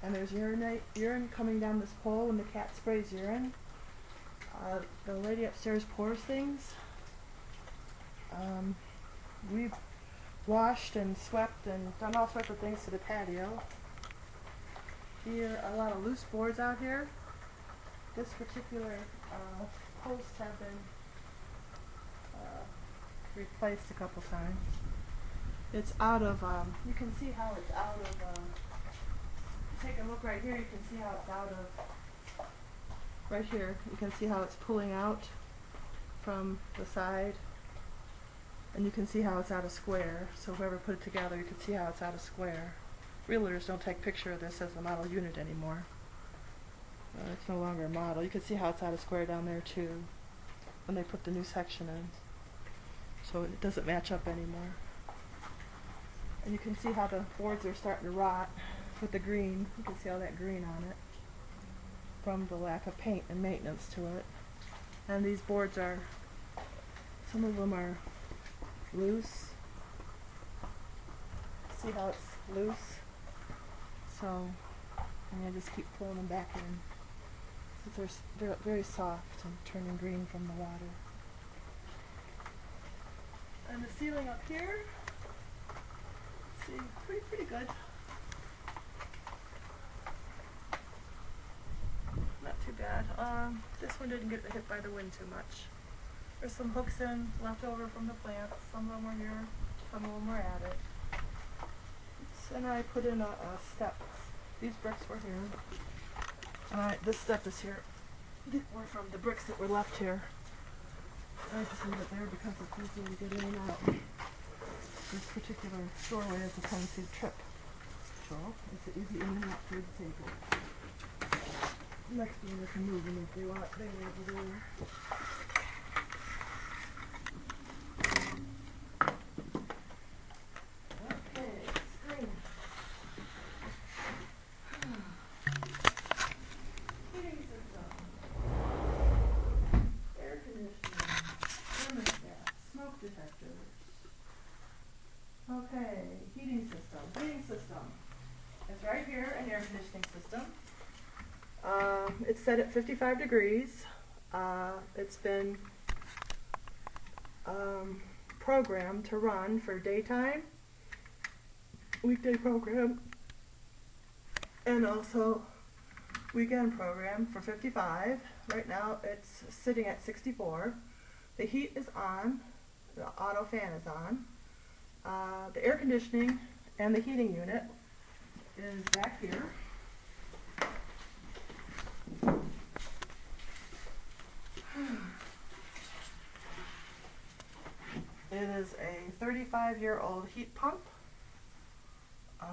and there's urine coming down this pole when the cat sprays urine. The lady upstairs pours things. We've washed and swept and done all sorts of things to the patio. Here are a lot of loose boards out here. This particular posts have been replaced a couple times. It's out of, you can see how it's out of, take a look right here, you can see how it's out of, right here, you can see how it's pulling out from the side. And you can see how it's out of square, so whoever put it together, you can see how it's out of square. Realtors don't take picture of this as the model unit anymore. It's no longer a model. You can see how it's out of square down there too, when they put the new section in. So it doesn't match up anymore. And you can see how the boards are starting to rot with the green. You can see all that green on it from the lack of paint and maintenance to it. And these boards are, some of them are loose. See how it's loose? So I'm going to just keep pulling them back in. They're very soft and turning green from the water. And the ceiling up here, see, pretty good. Not too bad. This one didn't get hit by the wind too much. There's some hooks in left over from the plants. Some of them were here, some of them were added. And I put in a step. These bricks were here. And this step is here. These were from the bricks that were left here. I just leave it there because it's easy to get in and out. This particular doorway has a tendency to trip. So it's easy in and out through the table. Next neighbor can move them if they want. They will over there. Okay, heating system. Heating system. It's right here, an air conditioning system. It's set at 55 degrees. It's been programmed to run for daytime, weekday program, and also weekend program for 55. Right now it's sitting at 64. The heat is on. The auto fan is on. The air conditioning and the heating unit is back here. It is a 35-year-old heat pump. I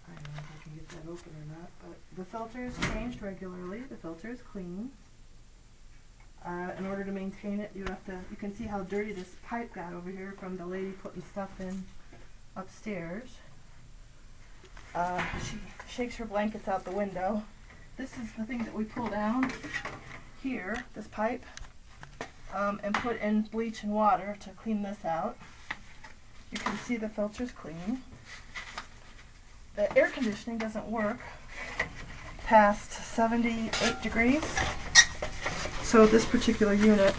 don't know if I can get that open or not, but the filter is changed regularly. The filter is clean. In order to maintain it, you can see how dirty this pipe got over here from the lady putting stuff in upstairs. She shakes her blankets out the window. This is the thing that we pull down here, this pipe, and put in bleach and water to clean this out. You can see the filter's clean. The air conditioning doesn't work past 78 degrees. So this particular unit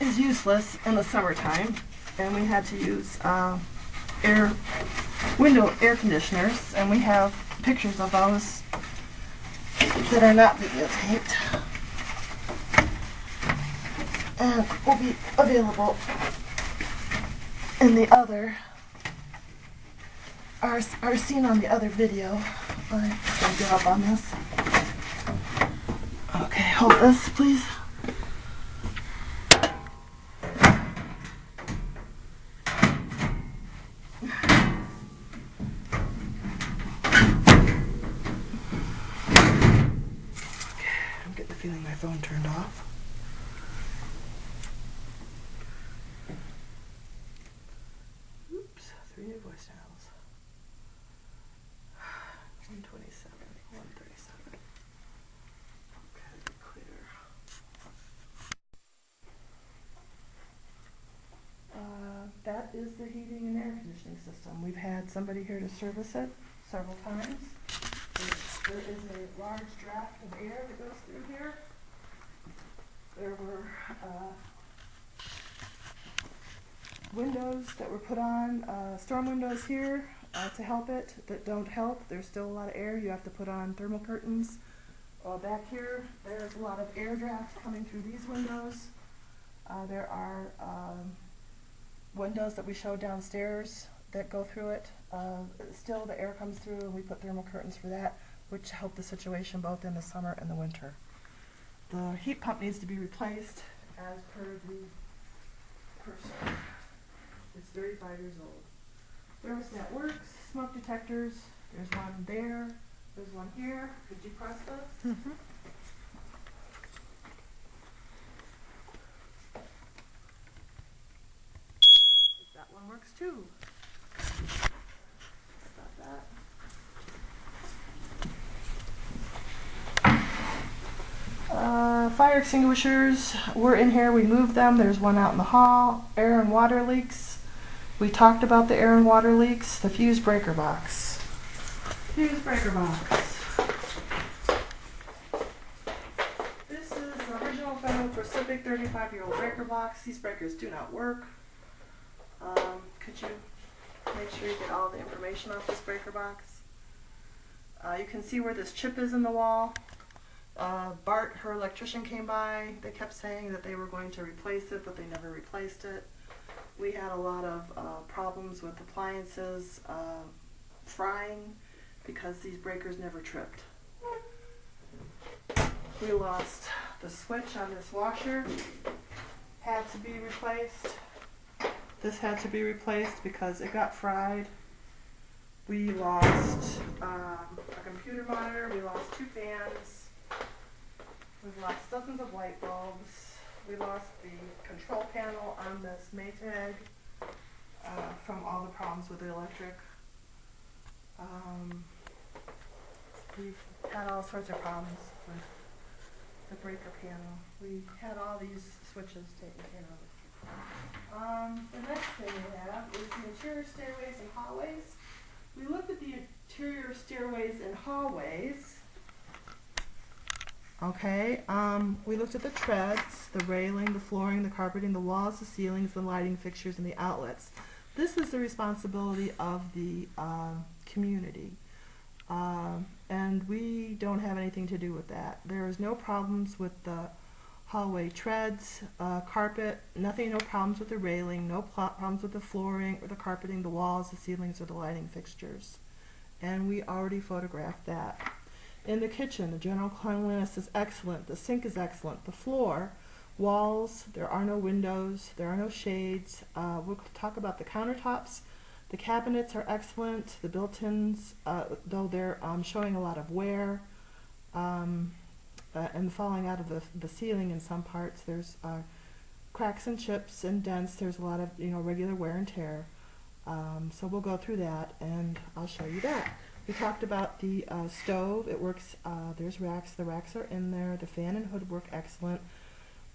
is useless in the summertime, and we had to use window air conditioners, and we have pictures of those that are not videotaped and will be available in the other, are seen on the other video. I'm just going to give up on this. Okay, hold this, please. I'm getting the feeling my phone turned off. Oops, 3 new voicemails. 127, 137. system. We've had somebody here to service it several times. There is a large draft of air that goes through here. There were windows that were put on, storm windows here to help it that don't help. There's still a lot of air. You have to put on thermal curtains. Back here, there's a lot of air draft coming through these windows. There are windows that we showed downstairs that go through it. Still the air comes through and we put thermal curtains for that, which help the situation both in the summer and the winter. The heat pump needs to be replaced as per the person. It's 35 years old. Thermostat works, smoke detectors, there's one there, there's one here. Could you press those? Mm-hmm. That one works too. Stop that. Fire extinguishers were in here. We moved them. There's one out in the hall. Air and water leaks. We talked about the air and water leaks. The fuse breaker box. Fuse breaker box. This is the original Federal Pacific 35-year-old breaker box. These breakers do not work. Could you make sure you get all the information off this breaker box? You can see where this chip is in the wall. Bart, her electrician, came by. They kept saying that they were going to replace it, but they never replaced it. We had a lot of problems with appliances frying because these breakers never tripped. We lost the switch on this washer. Had to be replaced. This had to be replaced because it got fried. We lost a computer monitor. We lost 2 fans. We've lost dozens of light bulbs. We lost the control panel on this Maytag from all the problems with the electric. We've had all sorts of problems with the breaker panel. We had all these switches taken care of. The next thing we have is the interior stairways and hallways. We looked at the interior stairways and hallways. Okay, we looked at the treads, the railing, the flooring, the carpeting, the walls, the ceilings, the lighting fixtures, and the outlets. This is the responsibility of the community, and we don't have anything to do with that. There is no problems with the hallway treads, carpet, nothing, no problems with the railing, no problems with the flooring or the carpeting, the walls, the ceilings, or the lighting fixtures. And we already photographed that. In the kitchen, the general cleanliness is excellent. The sink is excellent. The floor, walls, there are no windows, there are no shades. We'll talk about the countertops. The cabinets are excellent. The built-ins, though they're showing a lot of wear and falling out of the ceiling in some parts. There's cracks and chips and dents. There's a lot of regular wear and tear. So we'll go through that and I'll show you that. We talked about the stove. It works. There's racks. The racks are in there. The fan and hood work excellent.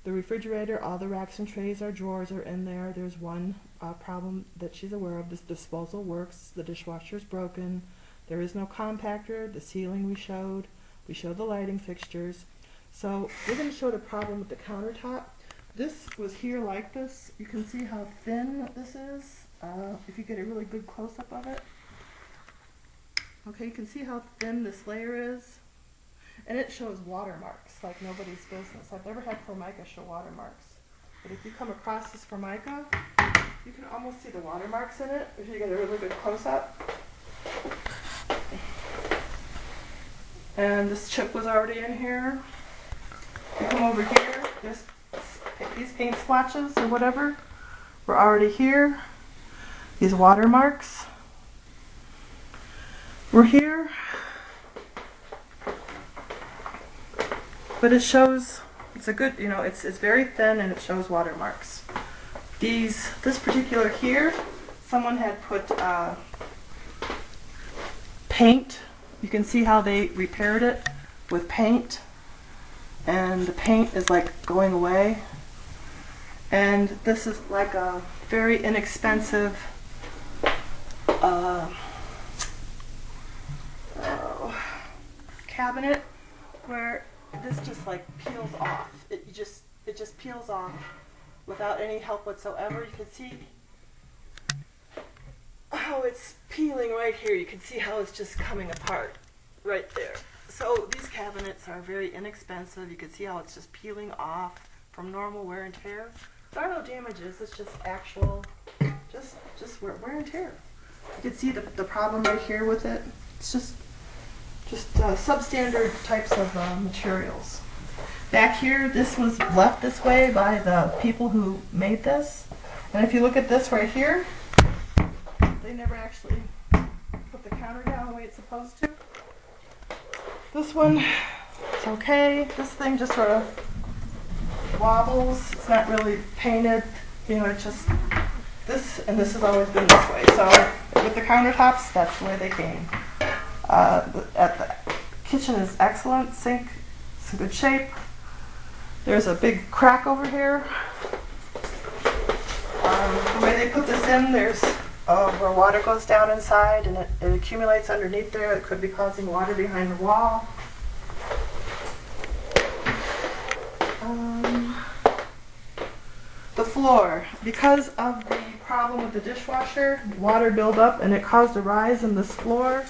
The refrigerator, all the racks and trays or drawers are in there. There's one problem that she's aware of. This disposal works. The dishwasher's broken. There is no compactor. The ceiling we showed. We showed the lighting fixtures. So we're going to show the problem with the countertop. This was here like this. You can see how thin this is if you get a really good close-up of it. Okay, you can see how thin this layer is. And it shows watermarks like nobody's business. I've never had Formica show watermarks. But if you come across this Formica, you can almost see the watermarks in it if you get a really good close-up. And this chip was already in here. You come over here, these paint splotches or whatever were already here. These watermarks were here. But it shows, it's a good, it's very thin and it shows watermarks. This particular here, someone had put paint. You can see how they repaired it with paint. And the paint is like going away. And this is like a very inexpensive cabinet where this just like peels off. It just peels off without any help whatsoever. You can see how it's peeling right here. You can see how it's just coming apart right there. So these cabinets are very inexpensive. You can see how it's just peeling off from normal wear and tear. There are no damages. It's just actual, just wear and tear. You can see the problem right here with it. It's just substandard types of materials. Back here, this was left this way by the people who made this. And if you look at this right here, they never actually put the counter down the way it's supposed to. This one, it's okay. This thing just sort of wobbles. It's not really painted. You know, it's just this, and this has always been this way. So with the countertops, that's the way they came. At the kitchen is excellent. Sink is in good shape. There's a big crack over here. The way they put this in, there's where water goes down inside and it accumulates underneath there. It could be causing water behind the wall. The floor, because of the problem with the dishwasher, water built up and it caused a rise in this floor.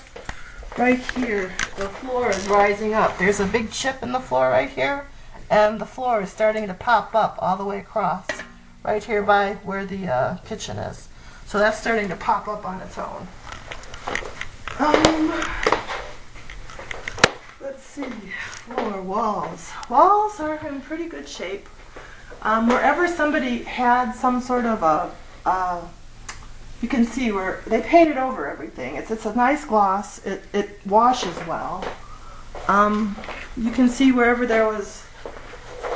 Right here, the floor is rising up. There's a big chip in the floor right here, and the floor is starting to pop up all the way across, right here by where the kitchen is. So that's starting to pop up on its own. Let's see, floor, walls. Walls are in pretty good shape. Wherever somebody had some sort of you can see where they painted over everything. It's a nice gloss. It washes well. You can see wherever there was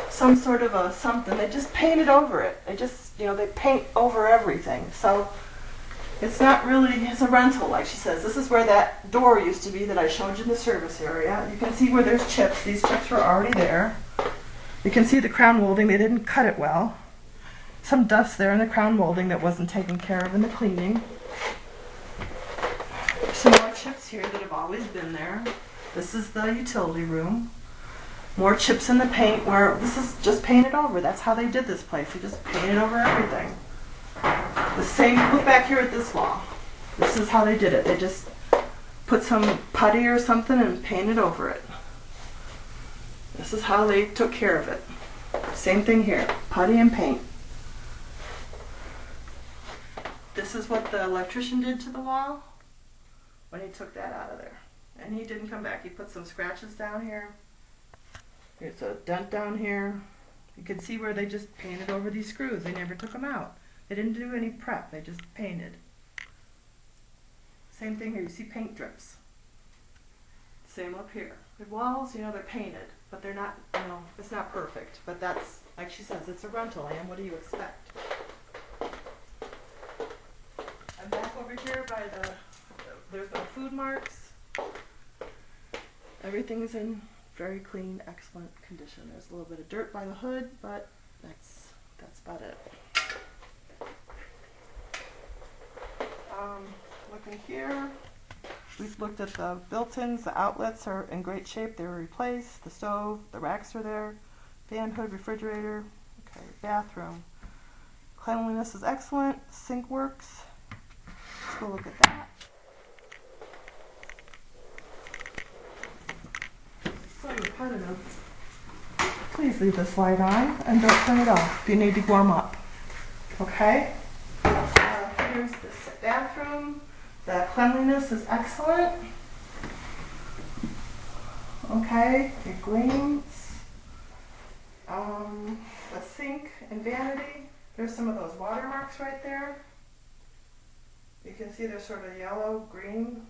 some sort of something, they just painted over it. They just, they paint over everything. So it's not really, it's a rental, like she says. This is where that door used to be that I showed you in the service area. You can see where there's chips. These chips were already there. You can see the crown molding. They didn't cut it well. Some dust there in the crown molding that wasn't taken care of in the cleaning. Some more chips here that have always been there. This is the utility room. More chips in the paint where this is just painted over. That's how they did this place. They just painted over everything. The same, look back here at this wall. This is how they did it. They just put some putty or something and painted over it. This is how they took care of it. Same thing here, putty and paint. This is what the electrician did to the wall when he took that out of there. And he didn't come back. He put some scratches down here. There's a dent down here. You can see where they just painted over these screws. They never took them out. They didn't do any prep. They just painted. Same thing here. You see paint drips. Same up here. The walls, they're painted, but they're not, it's not perfect. But that's, like she says, it's a rental, and what do you expect? I'm back over here by there's no food marks. Everything's in very clean, excellent condition. There's a little bit of dirt by the hood, but that's about it. Looking here, we've looked at the built-ins. The outlets are in great shape. They were replaced. The stove, the racks are there. Fan hood, refrigerator. Okay, bathroom. Cleanliness is excellent. Sink works. Let's go look at that. So repetitive. Please leave this light on and don't turn it off if you need to warm up. Okay? Here's the bathroom. The cleanliness is excellent. Okay, it gleams. The sink and vanity. There's some of those watermarks right there. You can see they're sort of yellow, green.